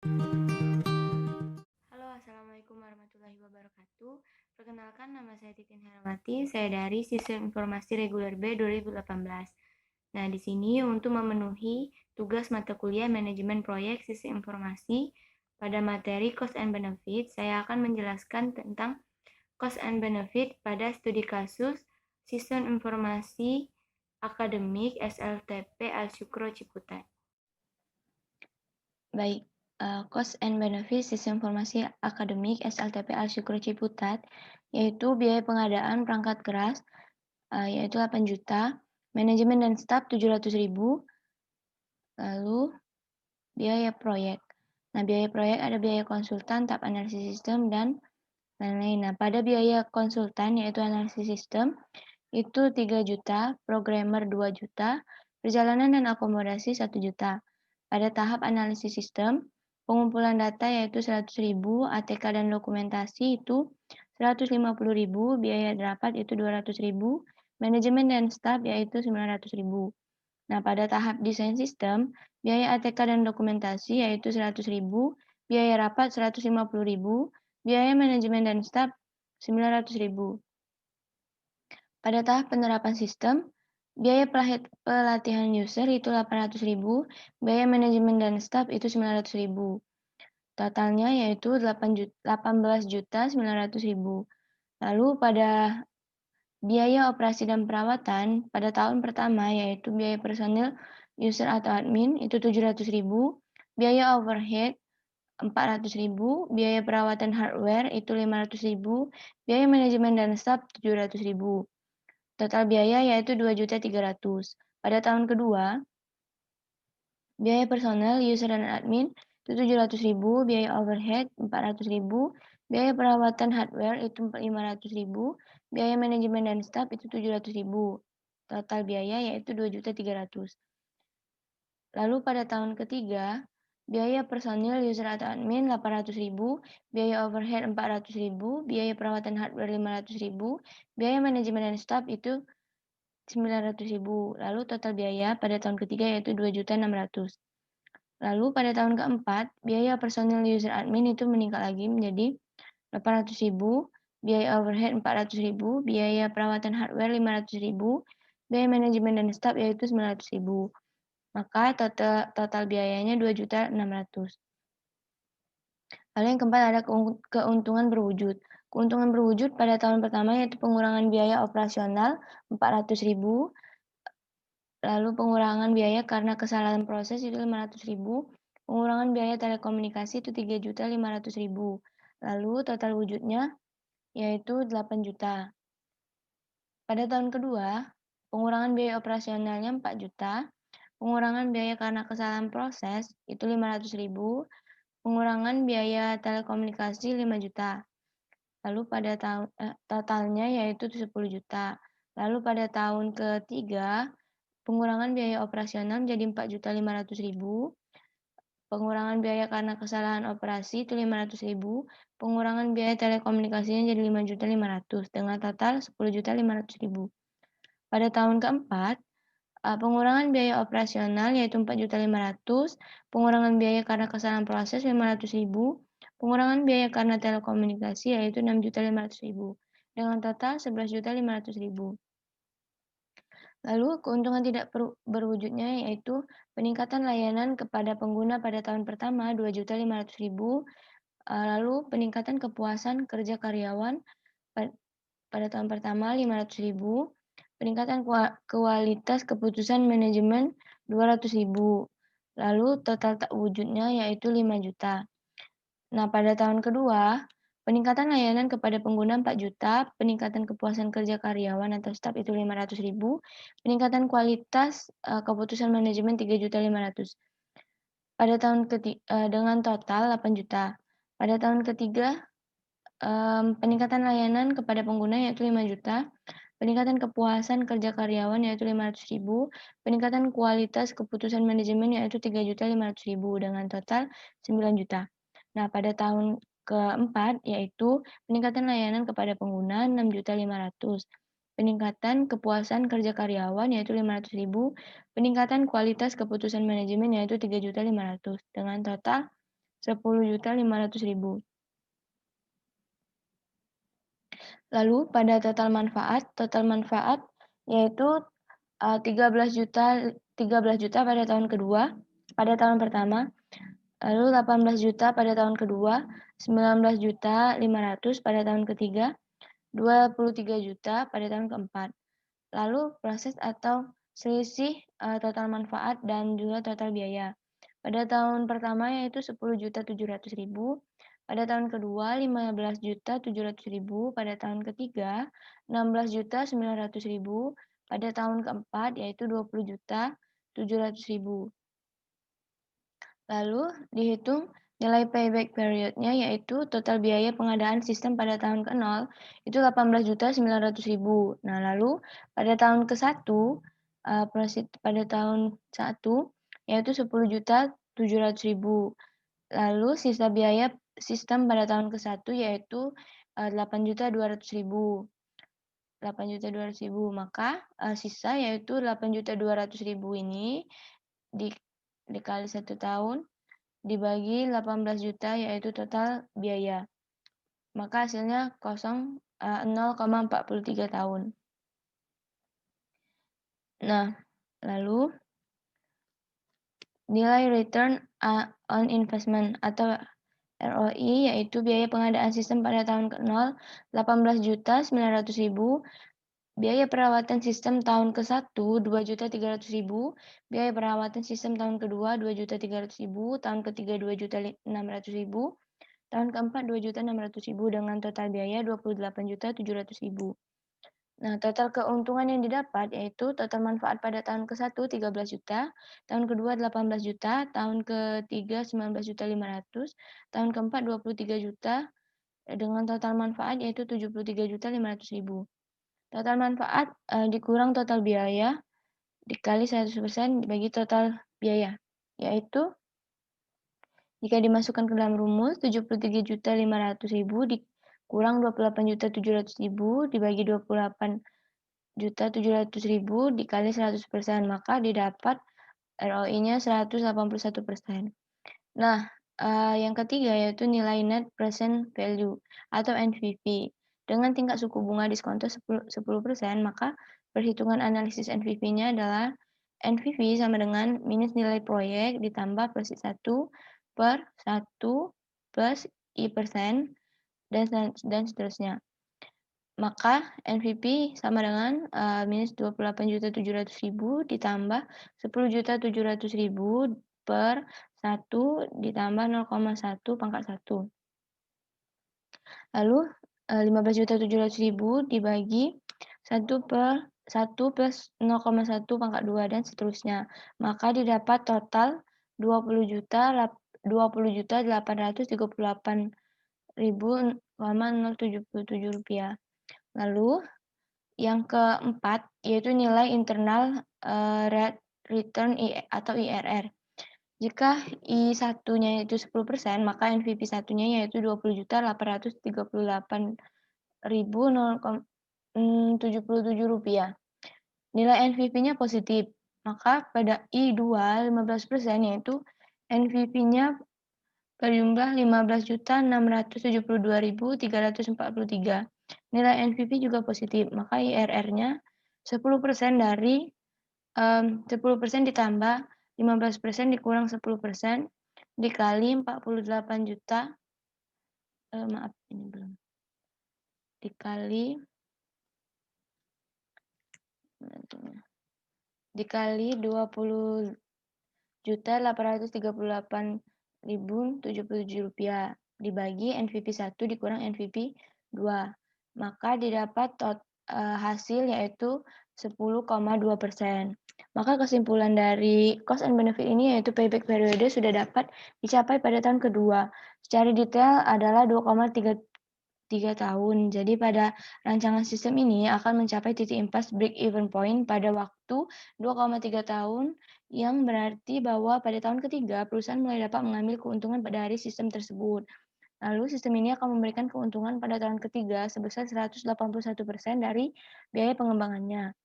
Halo, Assalamualaikum warahmatullahi wabarakatuh. Perkenalkan, nama saya Titin Herawati. Saya dari Sistem Informasi Reguler B 2018. Nah, di sini untuk memenuhi tugas mata kuliah Manajemen Proyek Sistem Informasi pada materi Cost and Benefit, saya akan menjelaskan tentang Cost and Benefit pada studi kasus Sistem Informasi Akademik SLTP Al-Syukro Ciputat. Baik, Cost and Benefit Sistem Informasi Akademik SLTP Al-Syukro Ciputat, yaitu biaya pengadaan perangkat keras, yaitu 8 juta, manajemen dan staf 700.000, lalu biaya proyek. Nah, biaya proyek ada biaya konsultan, tahap analisis sistem, dan lain-lain. Nah, pada biaya konsultan, yaitu analisis sistem, itu 3 juta, programmer 2 juta, perjalanan dan akomodasi 1 juta. Pada tahap analisis sistem, pengumpulan data yaitu 100.000, ATK dan dokumentasi itu 150.000, biaya rapat itu 200.000, manajemen dan staf yaitu 900.000. Nah, pada tahap desain sistem, biaya ATK dan dokumentasi yaitu 100.000, biaya rapat 150.000, biaya manajemen dan staf 900.000. Pada tahap penerapan sistem, biaya pelatihan user itu 800.000, biaya manajemen dan staf itu 900.000. Totalnya yaitu 18.900.000. Lalu pada biaya operasi dan perawatan pada tahun pertama yaitu biaya personil user atau admin itu 700.000, biaya overhead 400.000, biaya perawatan hardware itu 500.000, biaya manajemen dan staf 700.000. Total biaya yaitu 2.300.000. Pada tahun kedua, biaya personel, user dan admin itu 700.000, biaya overhead 400.000, biaya perawatan hardware itu 500.000, biaya manajemen dan staf itu 700.000. Total biaya yaitu 2.300.000. Lalu pada tahun ketiga, biaya personil, user atau admin 800.000, biaya overhead 400.000, biaya perawatan hardware 500.000, biaya manajemen dan staf itu 900.000. Lalu total biaya pada tahun ketiga yaitu 2.600.000. Lalu pada tahun keempat, biaya personil user admin itu meningkat lagi menjadi 800.000, biaya overhead 400.000, biaya perawatan hardware 500.000, biaya manajemen dan staf yaitu 900.000. Maka total biayanya 2.600.000. Lalu yang keempat ada keuntungan berwujud. Keuntungan berwujud pada tahun pertama yaitu pengurangan biaya operasional 400.000, lalu pengurangan biaya karena kesalahan proses itu 500.000, pengurangan biaya telekomunikasi itu 3.500.000. Lalu total wujudnya yaitu 8 juta. Pada tahun kedua, pengurangan biaya operasionalnya 4 juta, pengurangan biaya karena kesalahan proses itu 500.000, pengurangan biaya telekomunikasi 5 juta. Lalu pada tahun totalnya yaitu 10 juta. Lalu pada tahun ketiga, pengurangan biaya operasional menjadi 4.500.000, pengurangan biaya karena kesalahan operasi itu 500.000, pengurangan biaya telekomunikasinya jadi 5.500.000 dengan total 10.500.000. Pada tahun keempat, pengurangan biaya operasional yaitu 4.500.000, pengurangan biaya karena kesalahan proses 500.000, pengurangan biaya karena telekomunikasi yaitu 6.500.000 dengan total 11.500.000. Lalu keuntungan tidak berwujudnya yaitu peningkatan layanan kepada pengguna pada tahun pertama 2.500.000, lalu peningkatan kepuasan kerja karyawan pada tahun pertama 500.000, peningkatan kualitas keputusan manajemen 200.000, lalu total tak wujudnya yaitu 5 juta. Nah, pada tahun kedua, peningkatan layanan kepada pengguna 4 juta, peningkatan kepuasan kerja karyawan atau staf itu 500.000, peningkatan kualitas keputusan manajemen 3.500.000. Pada tahun ketiga dengan total 8 juta. Pada tahun ketiga, peningkatan layanan kepada pengguna yaitu 5 juta, peningkatan kepuasan kerja karyawan yaitu 500.000, peningkatan kualitas keputusan manajemen yaitu 3.500.000 dengan total 9 juta. Nah, pada tahun keempat yaitu peningkatan layanan kepada pengguna 6.500.000, peningkatan kepuasan kerja karyawan yaitu 500.000, peningkatan kualitas keputusan manajemen yaitu 3.500.000 dengan total 10.500.000. Lalu pada total manfaat yaitu 13 juta pada tahun kedua, pada tahun pertama, lalu 18 juta pada tahun kedua, 19.500.000 pada tahun ketiga, 23 juta pada tahun keempat. Lalu proses atau selisih total manfaat dan juga total biaya. Pada tahun pertama yaitu 10.700.000, pada tahun kedua 15.700.000, pada tahun ketiga 16.900.000, pada tahun keempat yaitu 20.700.000. Lalu dihitung nilai payback period-nya yaitu total biaya pengadaan sistem pada tahun ke-0 itu 18.900.000. Nah, lalu pada tahun ke-1 pada tahun 1 yaitu 10.700.000. Lalu sisa biaya sistem pada tahun ke-1 yaitu 8.200.000. 8.200.000, maka sisa yaitu 8.200.000 ini dikali 1 tahun dibagi 18 juta yaitu total biaya. Maka hasilnya 0,43 tahun. Nah, lalu nilai return on investment atau ROI yaitu biaya pengadaan sistem pada tahun ke-0 18.900.000, biaya perawatan sistem tahun ke-1 2.300.000, biaya perawatan sistem tahun kedua 2.300.000, tahun ketiga 2.600.000, tahun keempat 2.600.000 dengan total biaya 28.700.000. Nah, total keuntungan yang didapat yaitu total manfaat pada tahun ke-1 13 juta, tahun kedua 18 juta, tahun ketiga 19.500.000, tahun keempat 23 juta dengan total manfaat yaitu 73.500.000. Total manfaat dikurang total biaya dikali 100% dibagi total biaya, yaitu jika dimasukkan ke dalam rumus 73.500.000 dikurang 28.700.000 dibagi 28.700.000 dikali 100%, maka didapat ROI-nya 181%. Nah, yang ketiga yaitu nilai net present value atau NPV. Dengan tingkat suku bunga diskonto 10%, maka perhitungan analisis NPV-nya adalah NPV sama dengan minus nilai proyek ditambah persis 1 per 1 plus I% dan seterusnya. Maka NPV sama dengan minus 28.700.000 ditambah 10.700.000 per 1 ditambah 0,1 pangkat 1. Lalu 15.700.000 dibagi 1 per 1 plus 0,1 pangkat 2 dan seterusnya. Maka didapat total 20.838.077 rupiah. Lalu yang keempat yaitu nilai internal rate return atau IRR. Jika I1-nya yaitu 10%, maka NPV 1-nya yaitu 20.838.077 rupiah. Nilai NPV-nya positif, maka pada I2 15% yaitu NPV-nya berjumlah 15.672.343. Nilai NPV juga positif, maka IRR-nya 10% dari 10% ditambah 15% dikurang 10% dikali 48 juta maaf ini belum dikali 20.838.077 rupiah dibagi NPV 1 dikurang NPV 2, maka didapat hasil yaitu 10,2%. Maka kesimpulan dari cost and benefit ini yaitu payback periode sudah dapat dicapai pada tahun kedua. Secara detail adalah 2,3 tahun. Jadi pada rancangan sistem ini akan mencapai titik impas break even point pada waktu 2,3 tahun yang berarti bahwa pada tahun ketiga perusahaan mulai dapat mengambil keuntungan pada hari sistem tersebut. Lalu sistem ini akan memberikan keuntungan pada tahun ketiga sebesar 181% dari biaya pengembangannya.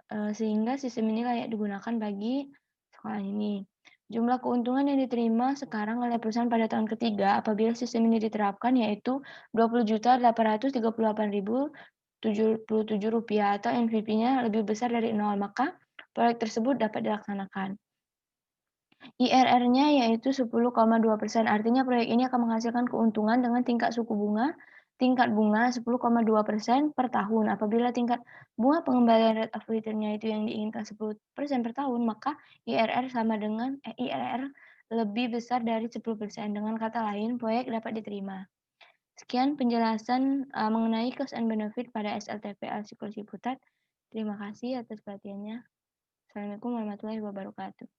Sehingga sistem ini layak digunakan bagi sekolah ini. Jumlah keuntungan yang diterima sekarang oleh perusahaan pada tahun ketiga apabila sistem ini diterapkan yaitu Rp20.838.077 atau NPV-nya lebih besar dari nol, maka proyek tersebut dapat dilaksanakan. IRR-nya yaitu 10,2%, artinya proyek ini akan menghasilkan keuntungan dengan tingkat bunga 10,2% per tahun. Apabila tingkat bunga pengembalian rate of return-nya itu yang diinginkan 10% per tahun, maka IRR lebih besar dari 10%. Dengan kata lain, proyek dapat diterima. Sekian penjelasan mengenai cost and benefit pada SLTP siklus Ciputat. Terima kasih atas perhatiannya. Assalamualaikum warahmatullahi wabarakatuh.